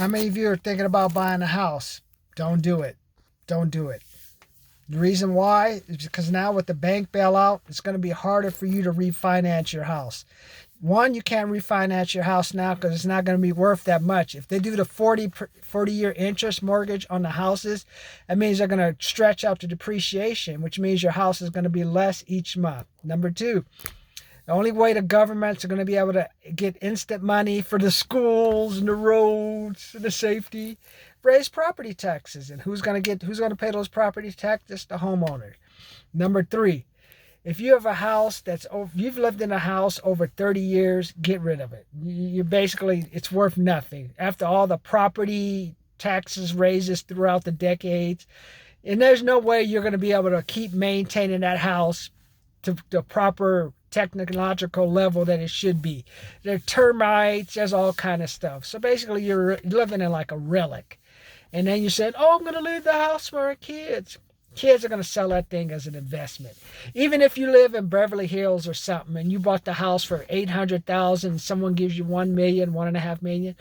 How many of you are thinking about buying a house? Don't do it. Don't do it. The reason why is because now with the bank bailout, it's going to be harder for you to refinance your house. One, you can't refinance your house now because it's not going to be worth that much. If they do the 40-year interest mortgage on the houses, that means they're going to stretch out the depreciation, which means your house is going to be less each month. Number two, the only way the governments are going to be able to get instant money for the schools and the roads and the safety, raise property taxes. And who's going to pay those property taxes? The homeowner. Number three, if you have a house you've lived in a house over 30 years, get rid of it. You basically, it's worth nothing. After all the property taxes raises throughout the decades, and there's no way you're going to be able to keep maintaining that house to the proper technological level that it should be. There are termites, there's all kind of stuff. So basically you're living in like a relic. And then you said, oh, I'm going to leave the house for our kids. Kids are going to sell that thing as an investment. Even if you live in Beverly Hills or something and you bought the house for $800,000, someone gives you $1 million, $1.5 million,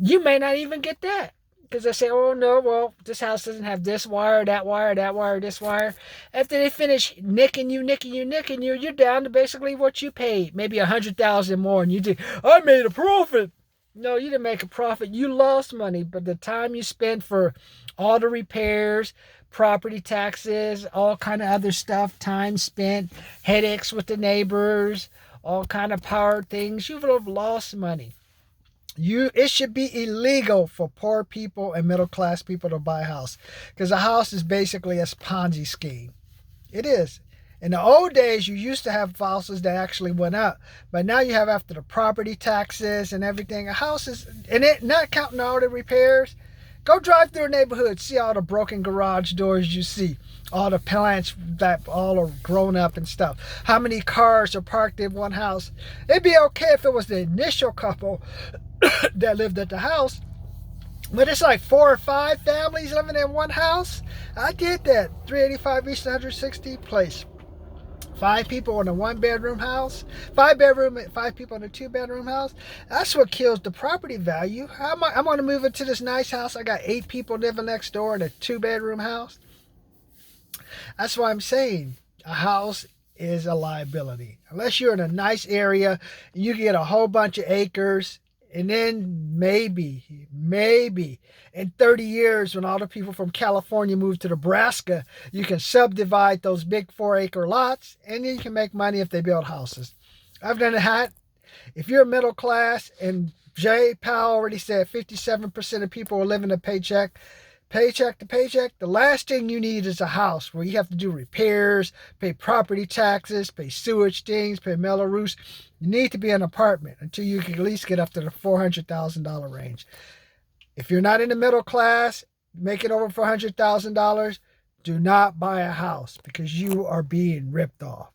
you may not even get that. Because they say, oh no, well, this house doesn't have this wire, that wire, that wire, this wire. After they finish nicking you, you're down to basically what you paid. Maybe $100,000 more. And you think, I made a profit. No, you didn't make a profit. You lost money. But the time you spent for all the repairs, property taxes, all kind of other stuff, time spent, headaches with the neighbors, all kind of power things, you would have lost money. It should be illegal for poor people and middle class people to buy a house, because a house is basically a Ponzi scheme. It is. In the old days, you used to have houses that actually went up, but now you have, after the property taxes and everything, a house is, and it not counting all the repairs. Go drive through a neighborhood, see all the broken garage doors you see, all the plants that all are grown up and stuff. How many cars are parked in one house? It'd be okay if it was the initial couple that lived at the house, but it's like 4 or 5 families living in one house. I did that. 385 East 160th Place. 5 people in a 1-bedroom house, 5 people in a 2-bedroom house. That's what kills the property value. I'm going to move into this nice house. I got 8 people living next door in a 2-bedroom house. That's why I'm saying a house is a liability. Unless you're in a nice area, you get a whole bunch of acres, and then maybe in 30 years, when all the people from California move to Nebraska, you can subdivide those big 4-acre lots, and then you can make money if they build houses. I've done that. If you're middle class, and Jay Powell already said 57% of people are living a paycheck to paycheck, the last thing you need is a house where you have to do repairs, pay property taxes, pay sewage things, pay metal roofs. You need to be an apartment until you can at least get up to the $400,000 range. If you're not in the middle class, making over $400,000, do not buy a house, because you are being ripped off.